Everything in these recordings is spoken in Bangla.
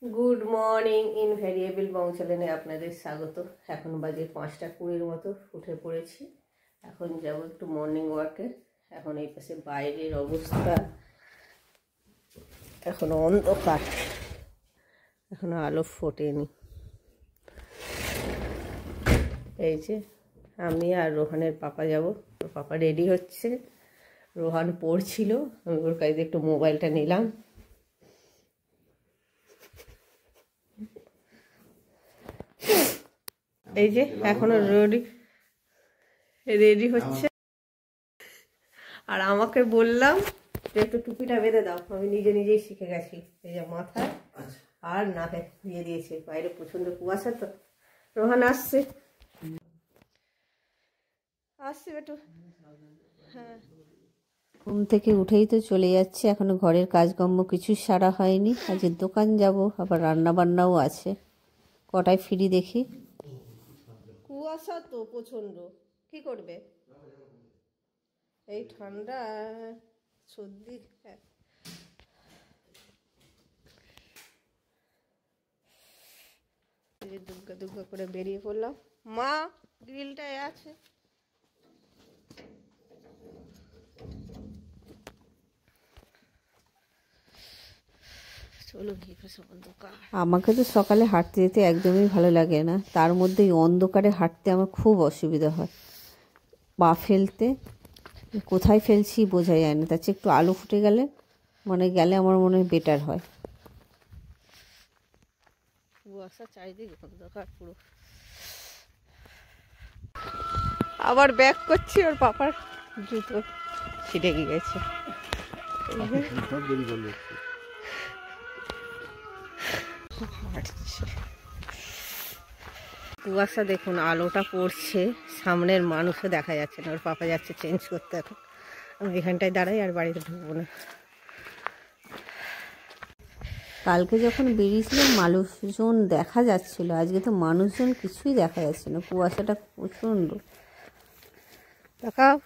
गुड मर्निंग इनभ্যারিয়েবল বংশালেনে আপনাদের স্বাগত। এখন বাজে 5:20 মতো উঠে পড়েছি। এখন যাব একটু মর্নিং ওয়াকে। এখন এই পাশে বাইরের অবস্থা এখন অন্ধকার, এখন আলো ফোটেনি। এই যে আমি আর রোহানের পাপা যাব। পাপা রেডি হচ্ছে, রোহান পড়ছিল, আমি ওর কাছে একটু মোবাইলটা নিলাম। এই যে এখনো রেডি হচ্ছে, আর আমাকে বললাম যে একটু টুপিটা বেঁধে দাও। আমি নিজেই শিখে গেছি। এই যে মাথায় আর নাকে দিয়ে দিয়েছে। বাইরে প্রচন্ড কুয়াশা তো। রোহান আসছে একটু। হ্যাঁ, ঘুম থেকে উঠেই তো চলে যাচ্ছে, এখনো ঘরের কাজকর্ম কিছু সারা হয়নি। আজকে দোকান যাব, আবার রান্না বান্নাও আছে। কটায় ফিরি দেখি। কুয়াশা তো প্রচন্ড, কি করবে? এই ঠান্ডা সর্দি। দুর্গা দুর্গা করে বেরিয়ে পড়লাম। মা গ্রিলটায় আছে। আমাকে তো সকালে হাঁটতে যেতে একদমই ভালো লাগে না, তার মধ্যে এই অন্ধকারে হাঁটতে আমার খুব অসুবিধা হয়। পা ফেলতে কোথায় ফেলছি বোঝা যায় না। তার চেয়ে একটু আলো ফুটে গেলে আমার মনে হয় বেটার হয়। কুয়াশা চারিদিকে অন্ধকার পুরো। আবার ব্যাক করছি, ওর পাপার জুতো ছিটে গিয়েছে। কুয়াশা দেখুন, আলোটা পড়ছে, সামনের মানুষও দেখা যাচ্ছে না। ওর পাপা যাচ্ছে চেঞ্জ করতে। এখন আমি এখানটায় দাঁড়াই, আর বাড়িতে ঢুকবো না। কালকে যখন বেরিয়েছিলাম মানুষজন দেখা যাচ্ছিল, আজকে তো মানুষজন কিছুই দেখা যাচ্ছে না, কুয়াশাটা প্রচণ্ড। দেখাও।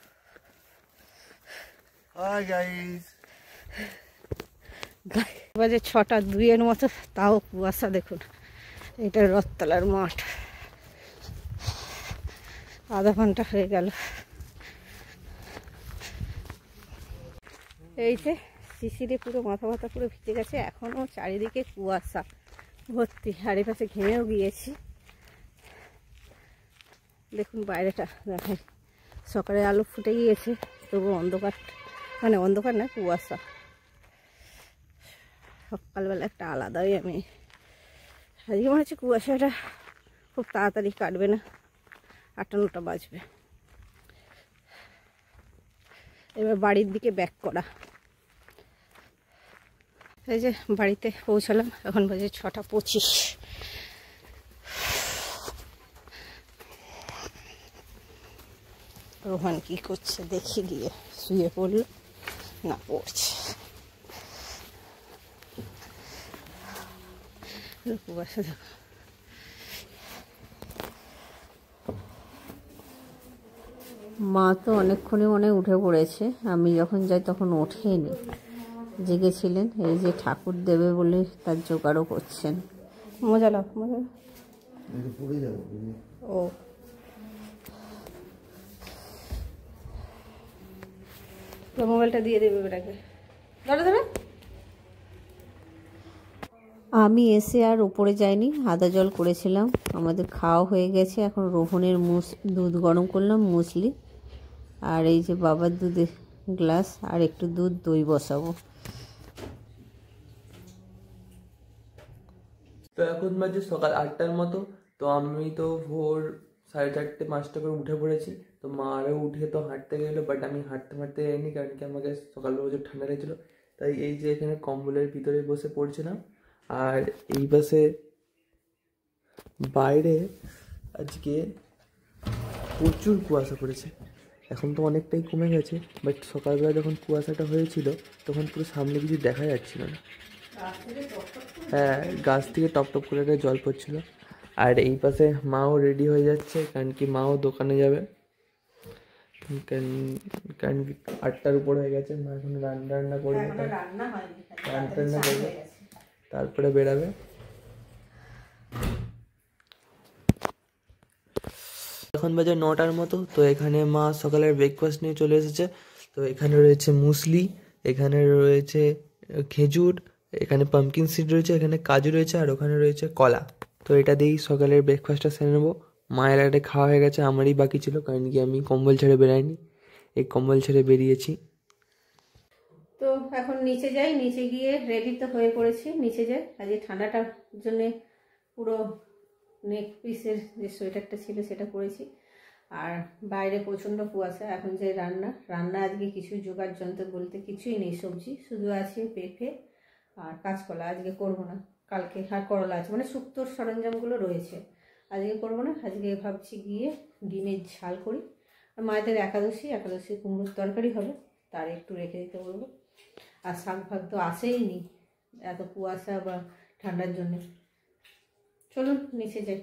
বাজে 6:02 মতো, তাও কুয়াশা দেখুন। এটা রথতলার মাঠ। আধা ঘন্টা হয়ে গেল। এই যে শিশিরে পুরো মাথা ব্যথা পুরো ভিজে গেছে। এখনও চারিদিকে কুয়াশা ভর্তি, আর এই পাশে ঘেমেও গিয়েছি। দেখুন বাইরেটা দেখাই, সকালে আলো ফুটে গিয়েছে, তবু অন্ধকার, অন্ধকার না, কুয়াশা। সকালবেলা একটা আলাদাই আমি আজকে মনে হচ্ছে কুয়াশাটা খুব তাড়াতাড়ি কাটবে না, 8-9টা বাজবে। এবার বাড়ির দিকে ব্যাক করা। এই যে বাড়িতে পৌঁছালাম, এখন বাজে 6:25। রোহান কি করছে দেখি, গিয়ে শুয়ে পড়লো না, পড়ছে। কুয়াশা দেখো। মা তো অনেকক্ষণে উঠে পড়েছে। আমি যখন যাই তখন ওঠেনি, জেগেছিলেন। এই যে ঠাকুর দেবে বলে তার জোগাড়ও করছেন। মজা লাভ ও মোবাইলটা দিয়ে দেবে বেটাকে। ধরে আমি এসে আর ওপরে যাইনি, আদা জল করেছিলাম। আমাদের খাওয়া হয়ে গেছে। এখন রোহনের দুধ গরম করলাম, মুসলি, আর এই যে বাবার দুধের গ্লাস, আর একটু দুধ দই বসাবো। তো এখন বাজে সকাল 8টার মতো। তো আমি তো ভোর 4:30-5টা করে উঠে পড়েছি। তো মারও উঠে তো হাঁটতে গেলো, বাট আমি হাঁটতে যাইনি, কারণ কি আমাকে সকালবেলা প্রচুর ঠান্ডা লেগেছিলো। তাই এই যে এখানে কম্বলের ভিতরে বসে পড়ছিলাম। আর এই পাশে বাইরে আজকে প্রচুর কুয়াশা পড়েছে। এখন তো অনেকটাই কমে গেছে, বাট সকালবেলা যখন কুয়াশাটা হয়েছিল তখন পুরো সামনে কিছু দেখা যাচ্ছিল না। হ্যাঁ, গাছ থেকে টপ টপ করে জল পড়ছিল। আর এই পাশে মাও রেডি হয়ে যাচ্ছে, কারণ কি মাও দোকানে যাবে। কারণ কি 8টার উপর হয়ে গেছে, মা এখন রান্না করবে, রান্না করবে, তারপরে বেরাবে। এখন বাজে 9টার মতো। তো এখানে মা সকালের ব্রেকফাস্ট নিয়ে চলে এসেছে। তো এখানে রয়েছে মুসলি, এখানে রয়েছে খেজুর, এখানে পাম্পকিন সিড রয়েছে, এখানে কাজু রয়েছে, আর ওখানে রয়েছে কলা। তো এটা দিয়েই সকালের ব্রেকফাস্টটা সেরে নেবো। মায়ের একটা খাওয়া হয়ে গেছে, আমারই বাকি ছিল, কারণ কি আমি কম্বল ছেড়ে বেরাইনি, এই কম্বল ছেড়ে বেরিয়েছি। তো এখন নিচে যাই, নিচে গিয়ে রেডি তো হয়ে পড়েছি, নিচে যাই। আজকে ঠান্ডাটার জন্যে পুরো নেক পিসের যে সোয়েটারটা ছিল সেটা পরেছি। আর বাইরে প্রচণ্ড কুয়াশা। এখন যে রান্না আজকে কিছু জোগাড় যন্ত্র বলতে কিছুই নেই, সবজি শুধু আছে পেঁপে আর কাঁচকলা। আজকে করবো না, কালকে আর করলা আছে, মানে শুক্তোর সরঞ্জামগুলো রয়েছে, আজকে করবো না। আজকে ভাবছি গিয়ে ডিমের ঝাল করি। আর মায়েদের একাদশী কুমড়োর তরকারি হবে, তার একটু রেখে দিতে বলবো। আর শাক ভাগ তো আসেই নি এত কুয়াশা বা ঠান্ডার জন্য। চলুন নিচে যাই।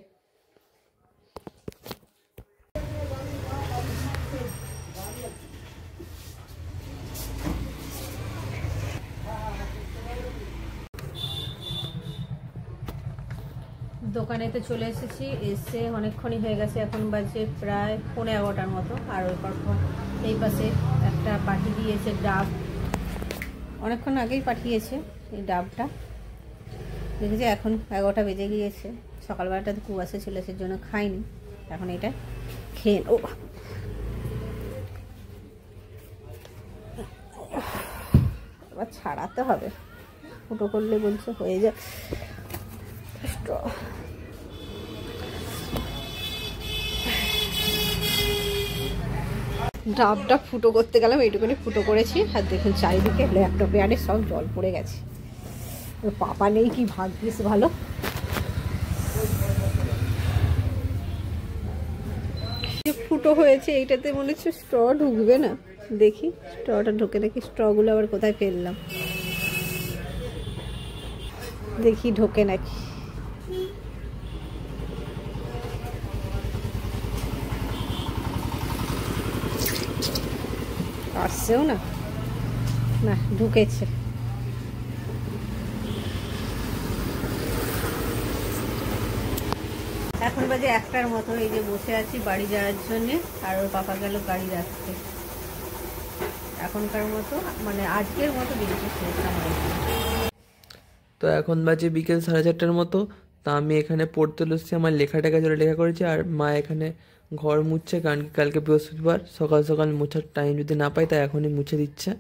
দোকানে তো চলে এসেছি, এসে অনেকক্ষণই হয়ে গেছে, এখন বাজে প্রায় 11:15 মতো। আর ওই পর এই পাশে একটা পাঠিয়ে দিয়েছে ডাব, অনেকক্ষণ আগেই পাঠিয়েছে এই ডাবটা। দেখেছি এখন 11টা বেজে গিয়েছে। সকালবেলাটা তো কুয়াশা ছিল, সেই জন্য খাইনি, এখন এটা খেয়ে ও আবার ছাড়াতে হবে, ফুটো করলে বলছে হয়ে যায়। ডাবটা ফুটো করতে গেলাম, এইটুকুনি ফুটো করেছি। আর দেখুন চারিদিকে ল্যাপটপে আরে সব জল পড়ে গেছে। পাপা নেই, কি ভাগ্যিস ভালো। ফুটো হয়েছে, এইটাতে মনে হচ্ছে স্ট্র ঢুকবে না। দেখি স্ট্রটা ঢুকে, দেখি স্ট্রগুলো আবার কোথায় ফেললাম, দেখি ঢোকে নাকি। আসছেও না, না ঢুকেছে। এখন বাজে 1টার মতো। এই যে বসে আছি বাড়ি যাওয়ার জন্যে, আর ওর পাপা গেল গাড়ি রাখতে। এখনকার মতো মানে আজকের মতো দিনটা শেষ আমার। তো এখন বাজে বিকেল 4:30টার মতো। তা আমি এখানে পড়তে বসছি, আমার লেখাটাকে জোরে লেখা করেছি। আর মা এখানে ঘর মুছছে, কারণ কি কালকে বৃহস্পতিবার, সকাল সকাল মোছার টাইম যদি না পাই তাই এখনই মুছে দিচ্ছে।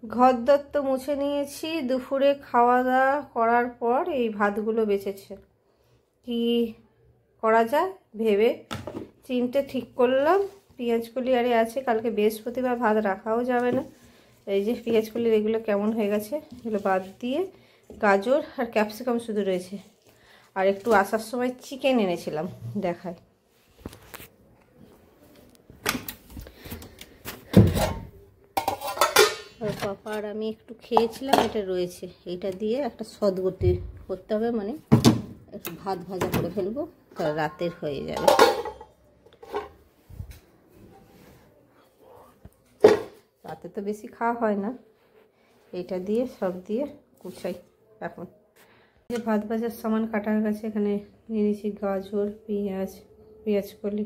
ঘরদোর তো মুছে নিয়েছি, দুপুরে খাওয়া দাওয়া করার পর এই ভাতগুলো বেঁচেছে। কি করা যায় ভেবে চিনতে ঠিক করলাম, পেঁয়াজকলি আরে আছে, কালকে বৃহস্পতিবার ভাত রাখাও যাবে না। এই যে পেঁয়াজকলির এগুলো কেমন হয়ে গেছে, এগুলো বাদ দিয়ে গাজর আর ক্যাপসিকাম শুধু রয়েছে। আর একটু আসার সময় চিকেন এনেছিলাম, দেখায়। আর পাপা আর আমি একটু খেয়েছিলাম, এটা রয়েছে, এটা দিয়ে একটা সদগতি করতে হবে, মানে একটু ভাত ভাজা করে ফেলবো, রাতের হয়ে যাবে। রাতে তো বেশি খাওয়া হয় না, এটা দিয়ে সব দিয়ে কুচাই। এখন যে ভাত ভাজার সামান কাটা হয়ে গেছে, এখানে নিয়ে নিয়েছি গাজর, পেঁয়াজকলি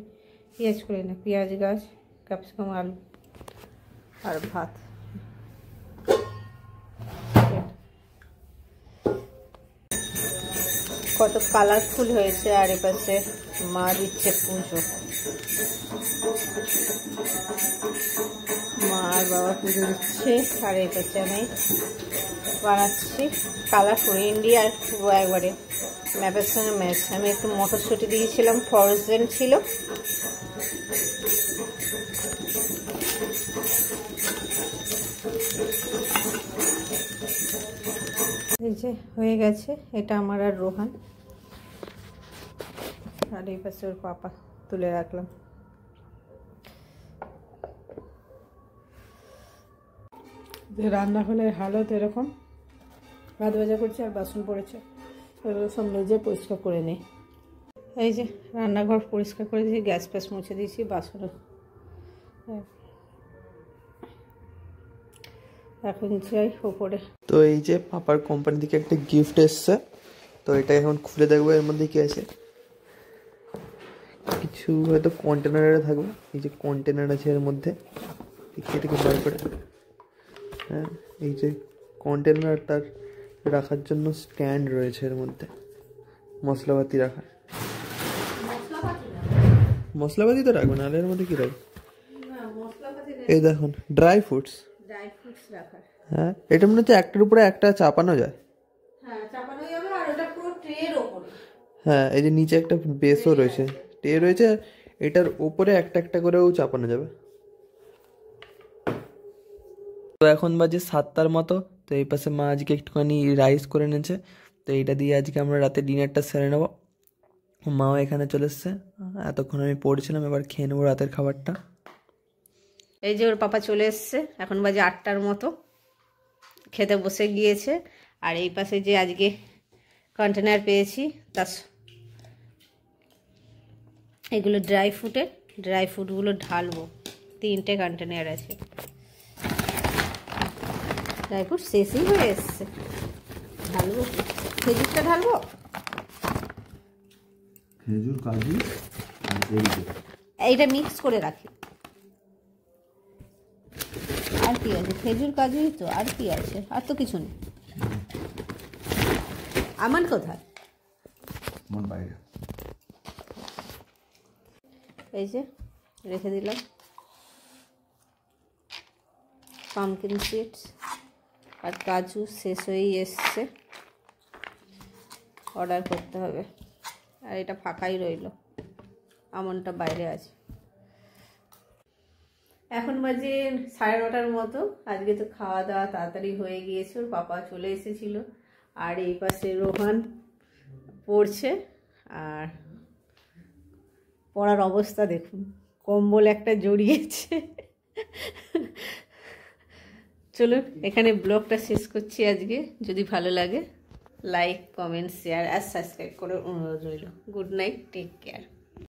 না পেঁয়াজ গাছ, ক্যাপসিকাম, আলু আর ভাত। কত কালারফুল হয়েছে। আর এপাশে মা দিচ্ছে পুজো, মা আর বাবা পুজো দিচ্ছে। আর এপাশে আমি বানাচ্ছি কালারফুল ইন্ডিয়ার পুরো একবারে ম্যাপের সঙ্গে ম্যাচ। আমি একটু মটরশুঁটি দিয়েছিলাম, ফ্রোজেন ছিল। এই যে হয়ে গেছে, এটা আমার আর রোহান। আর এই পাশে ওর পাপা তুলে রাখলাম। যে রান্নাঘরের হালত এরকম, ভাত ভাজা করছে আর বাসন পড়েছে, এগুলো সব নিজে পরিষ্কার করে নিই। এই যে রান্নাঘর পরিষ্কার করে দিয়েছি, গ্যাস ফ্যাস মুছে দিয়েছি, বাসন। এখন যাই ওপরে। তো এই যে পাপার কোম্পানি থেকে একটা গিফট এসছে, তো এটা এখন খুলে দেখবো এর মধ্যে কি আছে। কিছু হয়তো কন্টেনারে থাকবে। এই যে কন্টেনার আছে এর মধ্যে, কেটে বার করে। হ্যাঁ, এই যে কন্টেনার, তার রাখার জন্য স্ট্যান্ড রয়েছে এর মধ্যে, মশলাপাতি রাখার। মশলাপাতি তো রাখবে না, এর মধ্যে কি রাখবে? এই দেখুন ড্রাই ফ্রুটস রাখার। হ্যাঁ, এটা মনে হচ্ছে একটার উপরে একটা চাপানো যায়। হ্যাঁ, এই যে নিচে একটা বেসও রয়েছে, ট্রে রয়েছে, এটার উপরে একটা একটা করেও চাপানো যাবে। তো এখন বাজে 7টার মতো। তো এই পাশে মা আজকে একটুখানি রাইস করে এনেছে, তো এইটা দিয়ে আজকে আমরা রাতে ডিনারটা সেরে নেবো। মাও এখানে চলে এসছে, এতক্ষণ আমি পড়ছিলাম, এবার খেয়ে নেবো রাতের খাবারটা। এই যে ওর পাপা চলে এসছে, এখন বাজে 8টার মতো, খেতে বসে গিয়েছে। আর এই পাশে যে আজকে কন্টেনার পেয়েছি, তার এগুলো ড্রাই ফ্রুটগুলো ঢালবো। 3টে কন্টেনার আছে, ড্রাই ফ্রুট শেষই হয়ে এসছে। ঢালবো, খেজুরটা ঢালবো, খেজুর, কাজু, এইটা মিক্স করে রাখি। আর কি আছে? খেজুর কাজুই তো, আর কি আছে? আর তো কিছু নেই। আমার কোথায়? আমার বাইরে। এই যে রেখে দিলাম পামকিন সিডস, আর কাজু শেষ হয়েই এসছে, অর্ডার করতে হবে। আর এটা ফাঁকাই রইল, আমনটা বাইরে আছে। এখন বাজে 9:30 মতো। আজকে তো খাওয়া দাওয়া তাড়াতাড়ি হয়ে গিয়েছে, ওর পাপা চলে এসেছিল। আর এই পাশে রোহান পড়ছে, আর পড়ার অবস্থা দেখুন, কম্বল একটা জড়িয়েছে। চলুন এখানে ব্লগটা শেষ করছি আজকে। যদি ভালো লাগে লাইক, কমেন্ট, শেয়ার আর সাবস্ক্রাইব করে অনুরোধ রইল। Good night, take care.